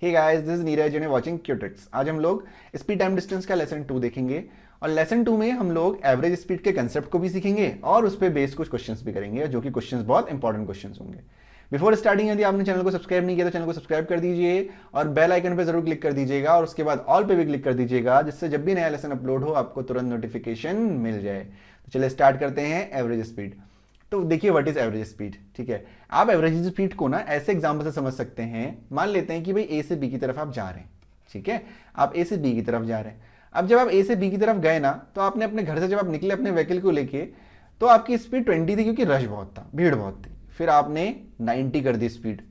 Hey guys, this is Neeraj and watching क्यूट्रिक्स। आज हम लोग स्पीड टाइम डिस्टेंस का लेसन 2 देखेंगे और लेसन 2 में हम लोग एवरेज स्पीड के कंसेप्ट को भी सीखेंगे और उस पर बेस्ड कुछ क्वेश्चंस भी करेंगे, जो कि क्वेश्चंस बहुत इंपॉर्टेंट क्वेश्चंस होंगे। बिफोर स्टार्टिंग यदि आपने चैनल को सब्सक्राइब नहीं किया तो चैनल को सब्सक्राइब कर दीजिए और बेल आइकन पर जरूर क्लिक कर दीजिएगा और उसके बाद ऑल पे भी क्लिक कर दीजिएगा, जिससे जब भी नया लेसन अपलोड हो आपको तुरंत नोटिफिकेशन मिल जाए। तो चलिए स्टार्ट करते हैं एवरेज स्पीड। तो देखिए व्हाट इज एवरेज स्पीड। ठीक है, आप एवरेज स्पीड को ना ऐसे एग्जांपल से समझ सकते हैं। मान लेते हैं कि भाई ए से बी की तरफ आप जा रहे हैं। ठीक है, आप ए से बी की तरफ जा रहे हैं। अब जब आप ए से बी की तरफ गए ना, तो आपने अपने घर से जब आप निकले अपने व्हीकल को लेके, तो आपकी स्पीड 20 थी क्योंकि रश बहुत था, भीड़ बहुत थी। फिर आपने 90 कर दी स्पीड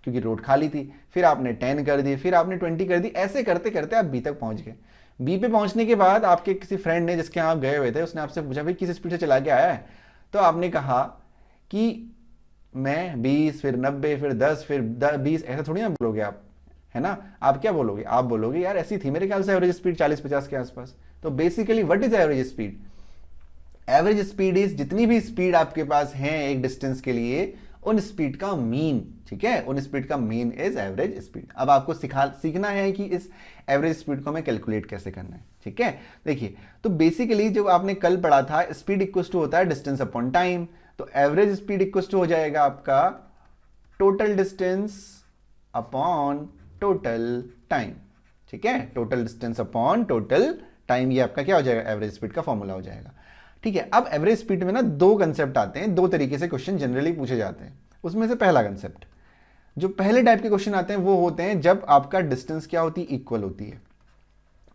क्योंकि रोड खाली थी। फिर आपने 10 कर दी, फिर आपने 20 कर दी। ऐसे करते करते आप बी तक पहुंच गए। बी पे पहुंचने के बाद आपके किसी फ्रेंड ने, जिसके यहाँ आप गए हुए थे, उसने आपसे पूछा भाई किस स्पीड से चला के आया है। तो आपने कहा कि मैं 20, फिर 90, फिर 10, फिर 20। ऐसा थोड़ी ना बोलोगे आप, है ना। आप क्या बोलोगे? आप बोलोगे यार ऐसी थी मेरे ख्याल से एवरेज स्पीड 40-50 के आसपास। तो basically what is average speed? Average speed is जितनी भी स्पीड आपके पास है एक डिस्टेंस के लिए, उन स्पीड का मीन। ठीक है, उन स्पीड का मीन इज एवरेज स्पीड। अब आपको सीखना है कि इस एवरेज स्पीड को हमें कैलकुलेट कैसे करना है। ठीक है, देखिए तो बेसिकली जो आपने कल पढ़ा था, स्पीड इक्वल टू होता है डिस्टेंस अपॉन टाइम। तो एवरेज स्पीड इक्वल टू हो जाएगा आपका total distance upon total time. ठीक है, total distance upon total time, ये आपका क्या हो जाएगा? एवरेज स्पीड का फॉर्मूला हो जाएगा। ठीक है, अब एवरेज स्पीड में ना दो कंसेप्ट आते हैं, दो तरीके से क्वेश्चन जनरली पूछे जाते हैं। उसमें से पहला कंसेप्ट, जो पहले टाइप के क्वेश्चन आते हैं वो होते हैं जब आपका डिस्टेंस क्या होती है? इक्वल होती है।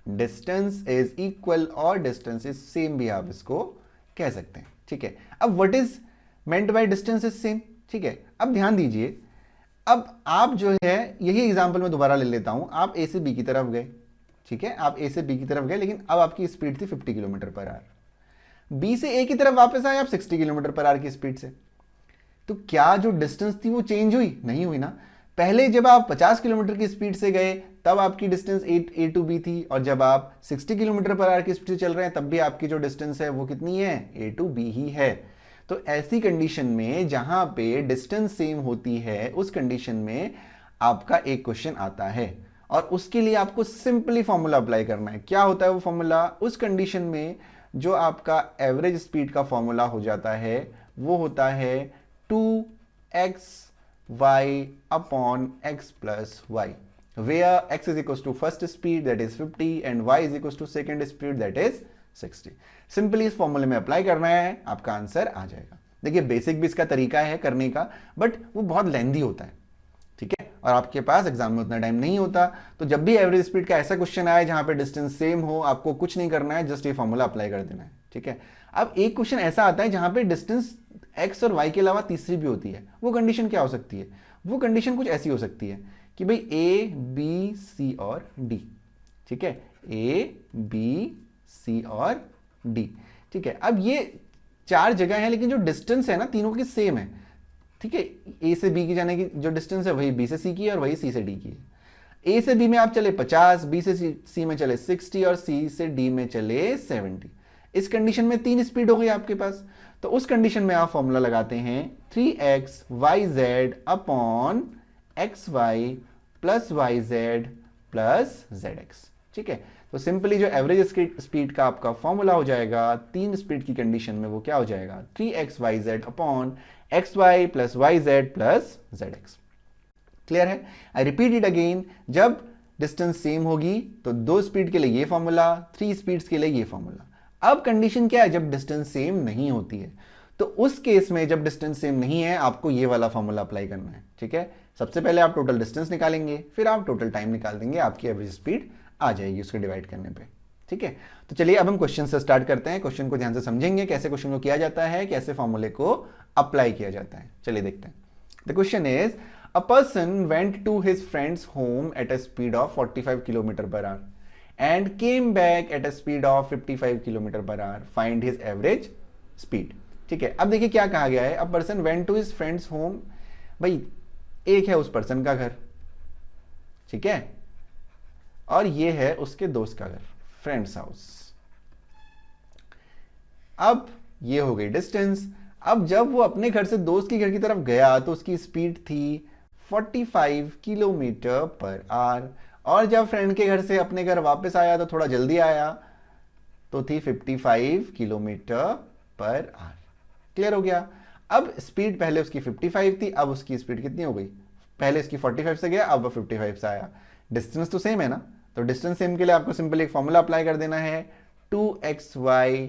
डिस्टेंस इज इक्वल और डिस्टेंस इज सेम भी आप इसको कह सकते हैं। ठीक है, अब what is meant by distance is same? ठीक है, अब ध्यान दीजिए। अब आप जो है, यही एग्जांपल मैं दोबारा ले लेता हूं। आप ए से बी की तरफ गए। ठीक है, आप ए से बी की तरफ गए, लेकिन अब आपकी स्पीड थी 50 किलोमीटर पर आवर। बी से ए की तरफ वापस आए आप 60 किलोमीटर पर आवर की स्पीड से। तो क्या जो डिस्टेंस थी वो चेंज हुई? नहीं हुई ना। पहले जब आप 50 किलोमीटर की स्पीड से गए तब आपकी डिस्टेंस ए टू बी थी, और जब आप 60 किलोमीटर पर आवर की स्पीड से चल रहे हैं तब भी आपकी जो डिस्टेंस है वो कितनी है? ए टू बी ही है। तो ऐसी कंडीशन में जहां पे डिस्टेंस सेम होती है, उस कंडीशन में आपका एक क्वेश्चन आता है और उसके लिए आपको सिंपली फॉर्मूला अप्लाई करना है। क्या होता है वो फॉर्मूला? उस कंडीशन में जो आपका एवरेज स्पीड का फॉर्मूला हो जाता है वो होता है 2xy upon x plus y, where x is equals to first speed that is 50 and y is equals to second speed that is 60। Simply इस फॉर्मूले में अप्लाई करना है, आपका आंसर आ जाएगा। देखिए बेसिक भी इसका तरीका है करने का, बट वो बहुत लेंदी होता है। ठीक है, और आपके पास एग्जाम में उतना टाइम नहीं होता। तो जब भी एवरेज स्पीड का ऐसा क्वेश्चन आए जहां पे डिस्टेंस सेम हो, आपको कुछ नहीं करना है, जस्ट ये फॉर्मूला अप्लाई कर देना है। ठीक है, अब एक क्वेश्चन ऐसा आता है जहां पे डिस्टेंस एक्स और वाई के अलावा तीसरी भी होती है। वो कंडीशन क्या हो सकती है? वो कंडीशन कुछ ऐसी हो सकती है कि भाई ए बी सी और डी। ठीक है, ए बी सी और डी। ठीक है, अब ये चार जगह है लेकिन जो डिस्टेंस है ना तीनों की सेम है। ठीक है, ए से बी की जाने की जो डिस्टेंस है वही बी से सी की है और वही सी से डी की है। ए से बी में आप चले 50, बी से सी में चले 60 और सी से डी में चले 70। इस कंडीशन में तीन स्पीड हो गई आपके पास। तो उस कंडीशन में आप फॉर्मूला लगाते हैं 3xyz upon xy plus yz plus zx। ठीक है, तो सिंपली जो एवरेज स्पीड का आपका फॉर्मूला हो जाएगा तीन स्पीड की कंडीशन में, वो क्या हो जाएगा? 3xyz upon xy plus yz plus zx। Clear है? आई रिपीट इट अगेन, जब डिस्टेंस सेम होगी तो दो स्पीड के लिए ये फॉर्मूला, 3 स्पीड्स के लिए ये फॉर्मूला। अब कंडीशन क्या है? जब डिस्टेंस सेम नहीं होती है। तो उस केस में जब डिस्टेंस सेम नहीं है आपको ये वाला फॉर्मूला अप्लाई करना है। ठीक है, सबसे पहले आप टोटल डिस्टेंस निकालेंगे, फिर आप टोटल टाइम निकाल देंगे, आपकी एवरेज स्पीड आ जाएगी उसको डिवाइड करने पे। ठीक है, तो चलिए अब हम क्वेश्चन से स्टार्ट करते हैं। क्वेश्चन को ध्यान से समझेंगे, कैसे क्वेश्चन को किया जाता है, कैसे फॉर्मूले को अप्लाई किया जाता है। चलिए देखते हैं। The question is a person went to his friends home at a speed of 45 kilometre per hour and came back at a speed of 55 kilometre per hour, find his average speed। ठीक है, अब देखिए क्या कहा गया है। A person went to his friends home, भाई एक है उस पर्सन का घर, ठीक है, और ये है उसके दोस्त का घर, फ्रेंड्स हाउस। अब ये हो गई डिस्टेंस। अब जब वो अपने घर से दोस्त के घर की तरफ गया तो उसकी स्पीड थी 45 किलोमीटर पर आवर। और जब फ्रेंड के घर से अपने घर वापस आया तो थोड़ा जल्दी आया, तो थी 55 किलोमीटर पर आवर। क्लियर हो गया। अब स्पीड पहले उसकी 55 थी, अब उसकी स्पीड कितनी हो गई, पहले इसकी 45 से गया, अब वो 55 से आया। डिस्टेंस तो सेम है ना, तो डिस्टेंस सेम के लिए आपको सिंपल एक फॉर्मूला अप्लाई कर देना है, 2xy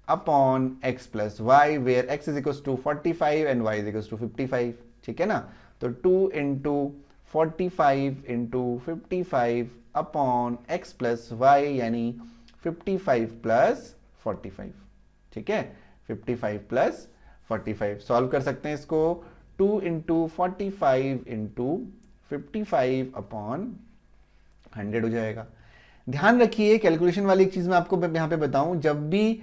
upon x plus Y, where x is equal to 45 and y is equal to 55। ठीक है ना, तो 2 into 45 into 55 upon x plus Y, यानी 55 प्लस 45। ठीक है, 55 प्लस 45 सॉल्व कर सकते हैं इसको, 2 इंटू 45 इंटू 55 अपॉन 100 हो जाएगा। ध्यान रखिए कैलकुलेशन वाली एक चीज मैं आपको यहां पे बताऊं, जब भी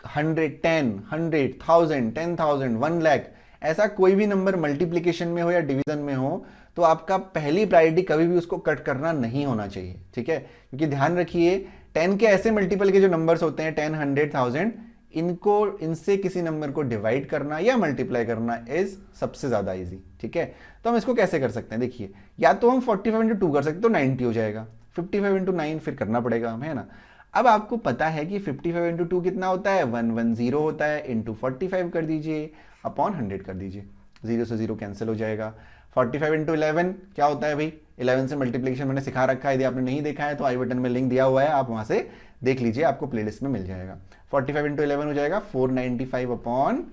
100, 10, 100, 1000, 10,000, 1 लाख ऐसा कोई भी नंबर मल्टीप्लीकेशन में हो या डिवीजन में हो, तो आपका पहली प्रायोरिटी कभी भी उसको कट करना नहीं होना चाहिए। ठीक है, क्योंकि ध्यान रखिए 10 के ऐसे मल्टीपल के जो नंबर्स होते हैं 10, 100, 1000, इनसे किसी नंबर को डिवाइड करना या मल्टीप्लाई करना इज सबसे ज्यादा इजी। ठीक है, तो हम इसको कैसे कर सकते हैं, देखिए या तो हम 45 इंटू 2 कर सकते हैं तो 90 हो जाएगा, 55 इंटू 9 फिर करना पड़ेगा हमें, है ना। अब आपको पता है कि 55 इंटू 2 कितना होता है, 110 होता है, इंटू 45 कर दीजिए अपॉन 100 कर दीजिए, 0 से 0 कैंसिल हो जाएगा। 45 इंटू 11 क्या होता है भाई, 11 से मल्टीप्लिकेशन मैंने सिखा रखा है, यदि आपने नहीं देखा है तो आई बटन में लिंक दिया हुआ है, आप वहां से देख लीजिए, आपको प्लेलिस्ट में मिल जाएगा। 45 इंटू 11 हो जाएगा 495 अपॉन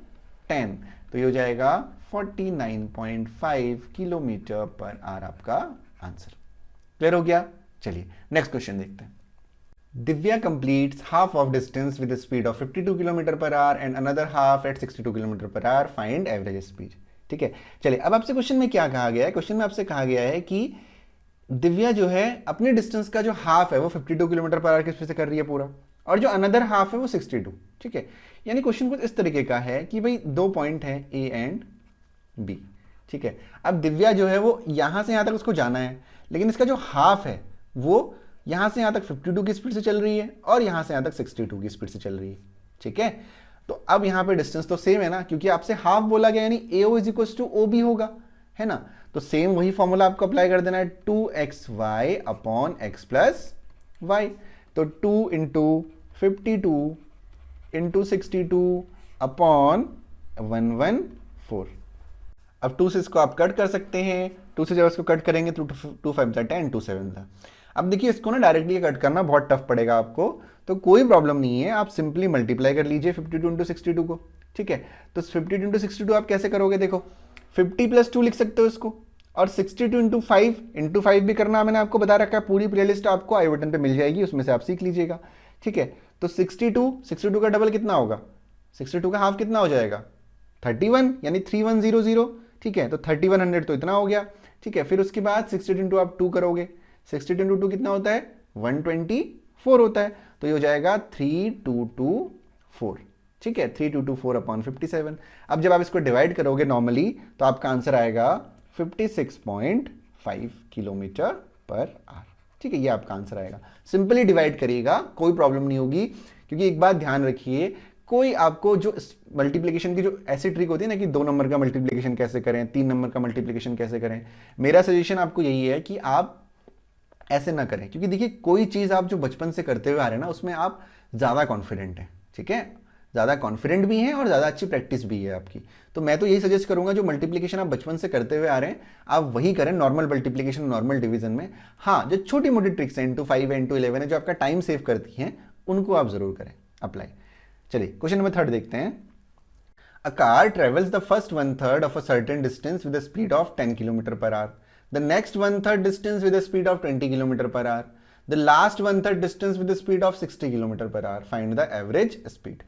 10, तो ये हो जाएगा 49.5 किलोमीटर पर आवर आपका आंसर। क्लियर हो गया। चलिए नेक्स्ट क्वेश्चन देखते हैं। Divya completes half of distance with a speed of 52 km per hour and another half at 62 km per hour. Find average speed. ठीक है, चलिए अब आपसे क्वेश्चन में क्या कहा गया है, क्वेश्चन में आपसे कहा गया है कि दिव्या जो है अपने डिस्टेंस का जो हाफ है वो 52 किलोमीटर पर आवर की स्पीड से कर रही है पूरा, और जो अनदर हाफ है वो 62। ठीक है, यानी क्वेश्चन कुछ इस तरीके का है कि भाई दो पॉइंट है ए एंड बी। ठीक है, अब दिव्या जो है वो यहां से यहां तक उसको जाना है, लेकिन इसका जो हाफ है वो यहां से यहां तक 52 की स्पीड से चल रही है और यहां से यहां तक 62 की स्पीड से चल रही है। ठीक है, तो अब यहां पे डिस्टेंस तो सेम है ना, क्योंकि आपसे हाफ बोला गया, यानी AO is equal to OB होगा, है ना। तो सेम वही फॉर्मूला आपको अप्लाई कर देना है, 2xy upon x plus Y. तो 2 इंटू 52 इंटू 62 अपॉन 114। अब 2 से इसको आप कट कर सकते हैं, 2 से जब इसको कट करेंगे तो 2 5 था 10, 2 7 था। अब देखिए इसको ना डायरेक्टली कट करना बहुत टफ पड़ेगा आपको, तो कोई प्रॉब्लम नहीं है, आप सिंपली मल्टीप्लाई कर लीजिए 52 इंटू 62 को। ठीक है, तो 52 इंटू 62 आप कैसे करोगे, देखो 50 प्लस 2 लिख सकते हो इसको, और 62 इंटू 5 भी करना मैंने आपको बता रखा है, पूरी प्लेलिस्ट आपको आई बटन पे मिल जाएगी, उसमें से आप सीख लीजिएगा। ठीक है, तो 62 का डबल कितना होगा, 62 का हाफ कितना हो जाएगा 31, यानी 3100। ठीक है, तो 3100 तो इतना हो गया। ठीक है, फिर उसके बाद 62 इंटू आप 2 करोगे, 62 इंटू 2 कितना होता है 124 होता है, तो ये हो जाएगा 3224। ठीक है, 3224 अपॉन 57। अब जब आप इसको डिवाइड करोगे नॉर्मली तो आपका आंसर आएगा 56.5 किलोमीटर पर आवर। ठीक है, ये आपका आंसर आएगा, सिंपली डिवाइड करिएगा, कोई प्रॉब्लम नहीं होगी। क्योंकि एक बात ध्यान रखिए, कोई आपको जो मल्टीप्लिकेशन की जो ऐसी ट्रिक होती है ना कि 2 नंबर का मल्टीप्लिकेशन कैसे करें, 3 नंबर का मल्टीप्लिकेशन कैसे करें, मेरा सजेशन आपको यही है कि आप ऐसे ना करें। क्योंकि देखिए कोई चीज आप जो बचपन से करते हुए आ रहे हैं ना, उसमें आप ज्यादा कॉन्फिडेंट हैं। ठीक है, ज्यादा कॉन्फिडेंट भी हैं और ज्यादा अच्छी प्रैक्टिस भी है आपकी। तो मैं तो यही सजेस्ट करूंगा, जो मल्टीप्लिकेशन आप बचपन से करते हुए आ रहे हैं आप वही करें, नॉर्मल मल्टीप्लिकेशन, नॉर्मल डिवीजन में। हाँ, जो छोटी मोटी ट्रिक्स हैं इंटू 5 इंटू 11 है, जो आपका टाइम सेव करती हैं, उनको आप जरूर करें अप्लाई। चलिए क्वेश्चन नंबर 3 देखते हैं। A car travels the first 1/3 of a certain distance with the speed of 10 kilometre per our, the next 1/3 distance with a speed of 20 km per hour, the last 1/3 distance with a speed of 60 km per hour. Find the average speed.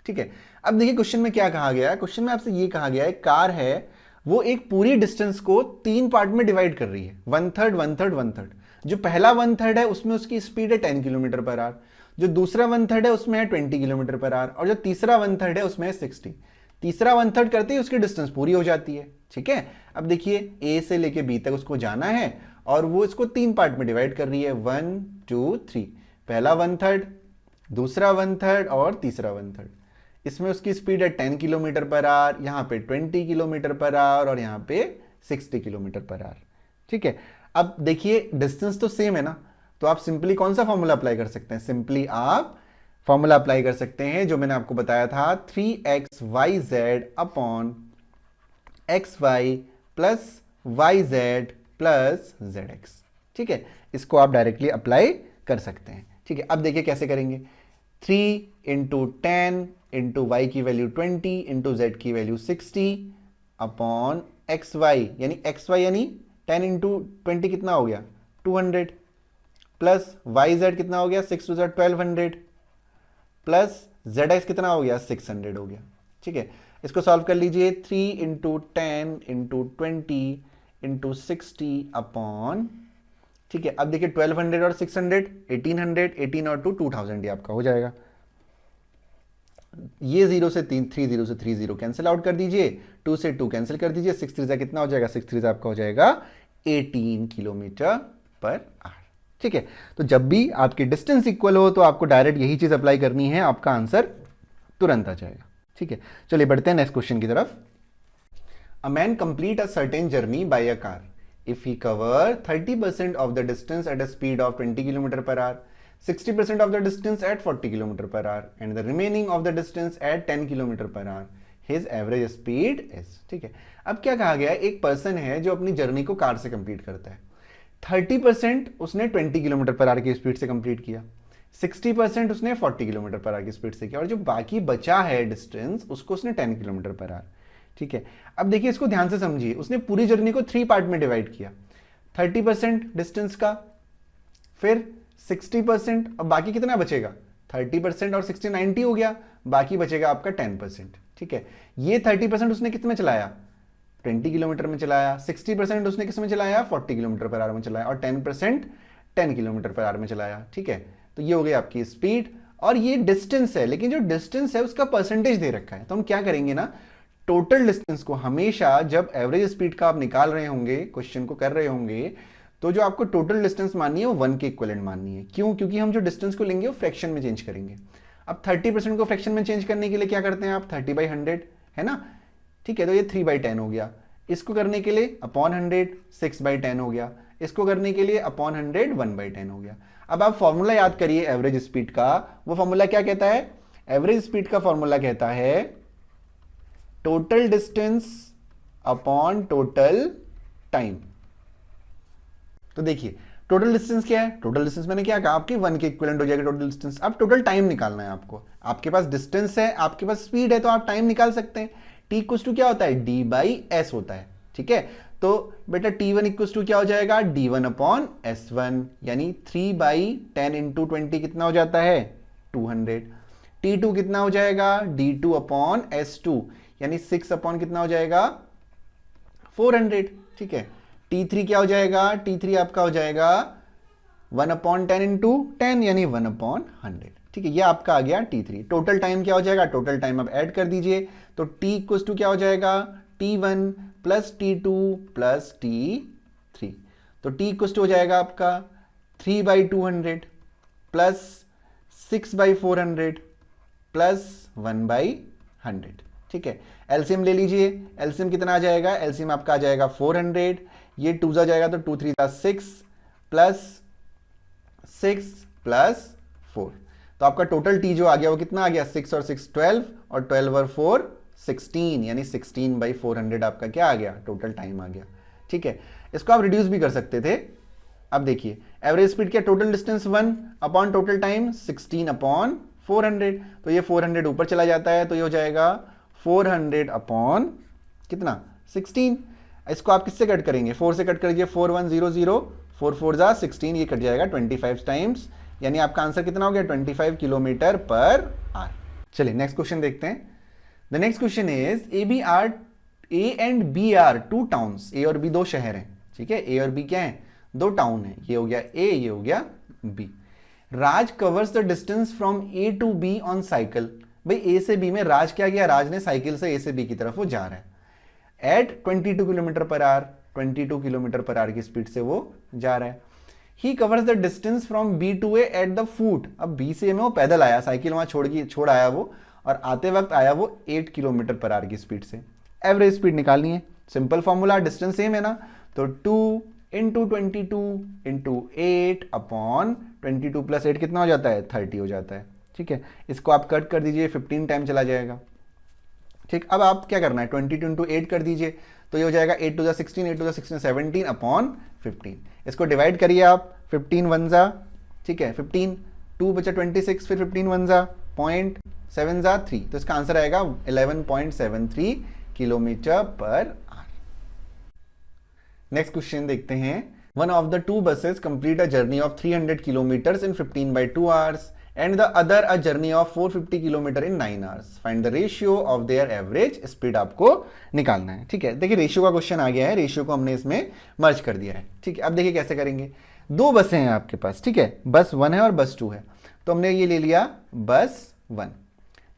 ठीक है, अब देखिए question में क्या कहा गया है, question में आपसे ये कहा गया है कार है वो एक पूरी डिस्टेंस को 3 पार्ट में डिवाइड कर रही है, 1/3 1/3 1/3। जो पहला 1/3 है उसमें उसकी स्पीड है 10 किलोमीटर पर आवर, जो दूसरा 1/3 है उसमें है 20 किलोमीटर पर आवर, और जो तीसरा 1/3 है उसमें है 60। तीसरा 1/3 करते ही उसकी डिस्टेंस पूरी हो जाती है। ठीक है, अब देखिए ए से लेके बी तक उसको जाना है और वो इसको 3 पार्ट में डिवाइड कर रही है, 1 2 3। पहला 1/3, दूसरा 1/3 और तीसरा 1/3। इसमें उसकी स्पीड है 10 किलोमीटर पर आवर, यहाँ पे 20 किलोमीटर पर आवर और यहाँ पे 60 किलोमीटर पर आवर। ठीक है, अब देखिए डिस्टेंस तो सेम है ना, तो आप सिंपली कौन सा फॉर्मूला अप्लाई कर सकते हैं? सिंपली आप फॉर्मूला अप्लाई कर सकते हैं जो मैंने आपको बताया था, 3xyz upon xy plus yz plus zx। ठीक है, इसको आप डायरेक्टली अप्लाई कर सकते हैं। ठीक है, अब देखिए कैसे करेंगे। 3 इंटू 10 इंटू वाई की वैल्यू 20 इंटू जेड की वैल्यू 60 अपॉन xy यानी 10 इंटू 20 कितना हो गया 200 प्लस yz कितना हो गया 6 टू 1200 प्लस zx कितना हो गया 600 हो गया। ठीक है, इसको सॉल्व कर लीजिए। 3 इंटू 10 इंटू 20 इंटू 60 अपॉन, ठीक है, अब देखिए 1200 और 600 1800, 18 और 2 2000 ये आपका हो जाएगा। ये 0 से 3 3 0 से 3 0 कैंसिल आउट कर दीजिए, 2 से 2 कैंसिल कर दीजिए, 6 3 कितना हो जाएगा 6 3 आपका हो जाएगा 18 किलोमीटर पर आवर। ठीक है, तो जब भी आपकी डिस्टेंस इक्वल हो तो आपको डायरेक्ट यही चीज अप्लाई करनी है, आपका आंसर तुरंत आ जाएगा। ठीक है, चलिए बढ़ते हैं नेक्स्ट क्वेश्चन की तरफ। A man complete a certain journey by a car if he cover 30% of the distance at a speed of 20 km per hour, 60% of the distance at 40 km per hour and the remaining of the distance at 10 km per hour, his average speed is। ठीक है, अब क्या कहा गया है, एक person है जो अपनी जर्नी को कार से कंप्लीट करता है। 30% उसने 20 किलोमीटर पर आवर की स्पीड से कंप्लीट किया, 60% उसने 40 किलोमीटर पर आवर की स्पीड से किया, और जो बाकी बचा है डिस्टेंस उसको उसने 10 किलोमीटर पर आवर। ठीक है, अब देखिए इसको ध्यान से समझिए, उसने पूरी जर्नी को 3 पार्ट में डिवाइड किया, 30% डिस्टेंस का, फिर 60%, और बाकी कितना बचेगा 30% और 60 90 हो गया, बाकी बचेगा आपका 10%। ठीक है, ये 30% उसने कितने में चलाया 20 किलोमीटर में चलाया, 60% उसने किस में चलाया 40 किलोमीटर पर आवर में चलाया, और 10% 10 किलोमीटर पर आवर में चलाया। ठीक है, तो ये हो गई आपकी स्पीड, और ये डिस्टेंस है, लेकिन जो डिस्टेंस है उसका परसेंटेज दे रखा है। तो हम क्या करेंगे ना, टोटल डिस्टेंस को हमेशा जब एवरेज स्पीड का आप निकाल रहे होंगे, क्वेश्चन को कर रहे होंगे, तो जो आपको टोटल डिस्टेंस माननी है वो 1 के इक्विवेलेंट माननी है। क्यों? क्योंकि हम जो डिस्टेंस को लेंगे वो फ्रैक्शन में चेंज करेंगे। अब 30% को फ्रैक्शन में चेंज करने के लिए क्या करते हैं आप, 30/100 है ना। ठीक है, तो ये 3/10 हो गया। इसको करने के लिए अपॉन 100 6/10 हो गया। इसको करने के लिए अपॉन 100 1/10 हो गया। अब आप फॉर्मूला याद करिए एवरेज स्पीड का, वो फॉर्मूला क्या कहता है, एवरेज स्पीड का फॉर्मूला कहता है total distance upon total time. तो देखिए टोटल डिस्टेंस क्या है, टोटल डिस्टेंस मैंने क्या कहा आपके 1 के इक्विवेलेंट हो जाएगा टोटल डिस्टेंस। अब टोटल टाइम निकालना है आपको, आपके पास डिस्टेंस है, आपके पास स्पीड है, तो आप टाइम निकाल सकते हैं। टी इक्वल्स टू क्या होता है, d/s होता है। ठीक है, तो बेटा t1 इक्वल्स टू क्या हो जाएगा, d1/s1, यानी 3/10 इंटू 20 कितना हो जाता है 200। t2 कितना हो जाएगा, d2/s2, यानी 6 अपॉन कितना हो जाएगा 400। ठीक है, t3 क्या हो जाएगा, t3 आपका हो जाएगा 1/10 इंटू 10, यानी 1/100। ठीक है, ये आपका आ गया t3। टोटल टाइम क्या हो जाएगा, टोटल टाइम अब ऐड कर दीजिए, तो t इक्वल्स टू क्या हो जाएगा, t1 plus t2 plus t3। तो t इक्वल्स टू हो जाएगा आपका 3/200 प्लस 6/400 प्लस 1/100। ठीक है, एलसीएम ले लीजिए, एलसीएम कितना आ जाएगा, एलसीएम आपका आ जाएगा 400, ये 2 जा जाएगा तो 2 3 6 प्लस 6 प्लस 4, तो आपका टोटल टी जो आ गया वो कितना आ गया 6 और 6 12 और 12 और 4 16, यानी 16/400 आपका क्या आ गया टोटल टाइम आ गया। ठीक है, इसको आप रिड्यूस भी कर सकते थे। अब देखिए एवरेज स्पीड क्या, total distance 1 upon total time 16/400, तो ये 400 ऊपर चला जाता है, तो ये हो जाएगा 400 अपॉन कितना 16। इसको आप किससे कट करेंगे, 4 से कट करिए, 4 1 0 0, 4 4 जा 16, ये कट जाएगा 25 टाइम्स, यानी आपका आंसर कितना हो गया 25 किलोमीटर पर आवर। चलिए नेक्स्ट क्वेश्चन देखते हैं। The next question is A and B are 2 towns, A और बी 2 शहर हैं। ठीक है, ए और बी क्या है 2 टाउन है, ये हो गया ए, ये हो गया B. Raj covers the distance from A to B on cycle. भाई ए से बी में राज क्या किया, राज ने साइकिल से ए से बी की तरफ वो जा रहा है at 22 kilometre per hour, 22 kilometre per hour की स्पीड से वो जा रहा है। He covers the distance from B to A at the foot. अब बी से ए में वो पैदल आया, साइकिल वहां छोड़ आया वो, और आते वक्त आया वो 8 किलोमीटर पर आवर की स्पीड से। एवरेज स्पीड निकालनी है। सिंपल फॉर्मूला, डिस्टेंस सेम है ना, तो 2 इंटू 22 इंटू 8 अपॉन 22 प्लस 8 कितना हो जाता है, 30 हो जाता है। ठीक है, इसको आप कट कर दीजिए, 15 टाइम चला जाएगा। ठीक, अब आप क्या करना है, 22 इंटू 8 कर दीजिए, तो ये हो जाएगा 8 to the 16, 8 to the 16 17 upon 15। इसको डिवाइड करिए आप, 15 वन जा, ठीक है, 15, 2 बचा 26, फिर 15 वन जा, 0.7 जा 3, तो इसका आंसर आएगा 11.73 kilometre per our. Next question देखते हैं। One of the two buses complete a journey of 300 kilometres in 15/2 hours and the other a journey of 450 kilometre in 9 hours. Find the ratio of their average speed आपको निकालना है। ठीक है, देखिए ratio का question आ गया है, रेशियो को हमने इसमें मर्ज कर दिया है। ठीक है, अब देखिए कैसे करेंगे। दो बसें हैं आपके पास, ठीक है, बस 1 है और बस 2 है, तो हमने ये ले लिया बस 1।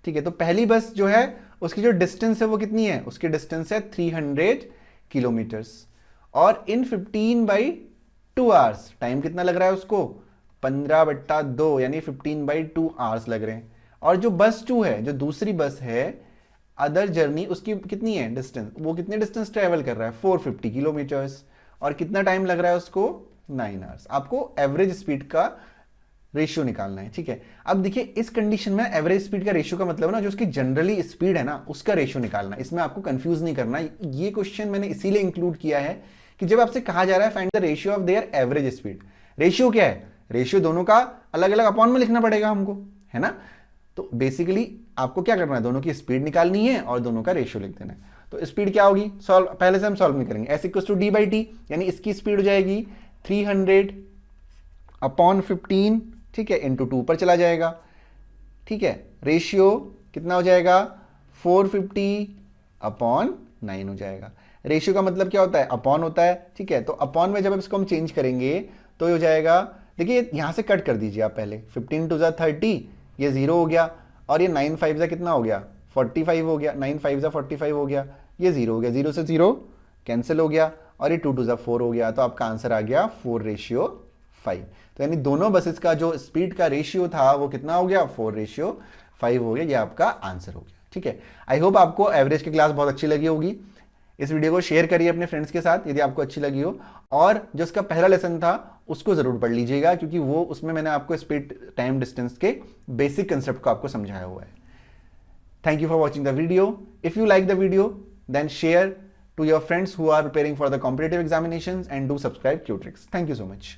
ठीक है, तो पहली बस जो है उसकी जो डिस्टेंस है वो कितनी है, उसकी डिस्टेंस है 300 किलोमीटर्स, और इन 15/2 आवर्स टाइम कितना लग रहा है उसको, 15/2 यानी 15/2 आवर्स लग रहे हैं। और जो बस 2 है, जो दूसरी बस है, अदर जर्नी उसकी कितनी है डिस्टेंस, वो कितने डिस्टेंस ट्रेवल कर रहा है, 450 किलोमीटर्स, और कितना टाइम लग रहा है उसको, 9 आवर्स। आपको एवरेज स्पीड का रेशियो निकालना है। ठीक है, अब देखिए इस कंडीशन में एवरेज स्पीड का रेशियो का मतलब ना, जो उसकी जनरली स्पीड है ना, उसका रेशियो निकालना। इसमें आपको कंफ्यूज नहीं करना। ये क्वेश्चन मैंने इसीलिए इंक्लूड किया है कि जब आपसे कहा जा रहा है find the ratio of their average speed, ratio क्या है, रेशियो दोनों का अलग अलग अपॉन में लिखना पड़ेगा हमको, है ना। तो बेसिकली आपको क्या करना है, दोनों की स्पीड निकालनी है और दोनों का रेशियो लिख देना है। तो स्पीड क्या होगी, सॉल्व पहले से हम सॉल्व नहीं करेंगे। s इक्वल्स टू d/t, यानी इसकी स्पीड हो जाएगी 300 अपॉन 15, ठीक है, इंटू 2 पर चला जाएगा। ठीक है, रेशियो कितना हो जाएगा, 450 अपॉन 9 हो जाएगा। रेशियो का मतलब क्या होता है, अपॉन होता है। ठीक है, तो अपॉन में जब इसको हम चेंज करेंगे तो ये हो जाएगा, देखिए यहां से कट कर दीजिए आप पहले, 15 टू 30, ये 0 हो गया, और ये 9 5 कितना हो गया, 45 हो गया, 9 5 45 हो गया, ये 0 हो गया, 0 से 0 कैंसिल हो गया, और ये 2 टू 4 हो गया, तो आपका आंसर आ गया 4:5। तो यानी दोनों बसेस का जो स्पीड का रेशियो था वो कितना हो गया, 4:5 हो गया, ये आपका आंसर हो गया। ठीक है, आई होप आपको एवरेज की क्लास बहुत अच्छी लगी होगी। इस वीडियो को शेयर करिए अपने फ्रेंड्स के साथ यदि आपको अच्छी लगी हो, और जो उसका पहला लेसन था उसको जरूर पढ़ लीजिएगा, क्योंकि वो उसमें मैंने आपको स्पीड टाइम डिस्टेंस के बेसिक कंसेप्ट को आपको समझाया हुआ है। Thank you for watching the video. If you like the video then share to your friends who are preparing for the competitive examinations and do subscribe क्यूट्रिक्स। Thank you so much.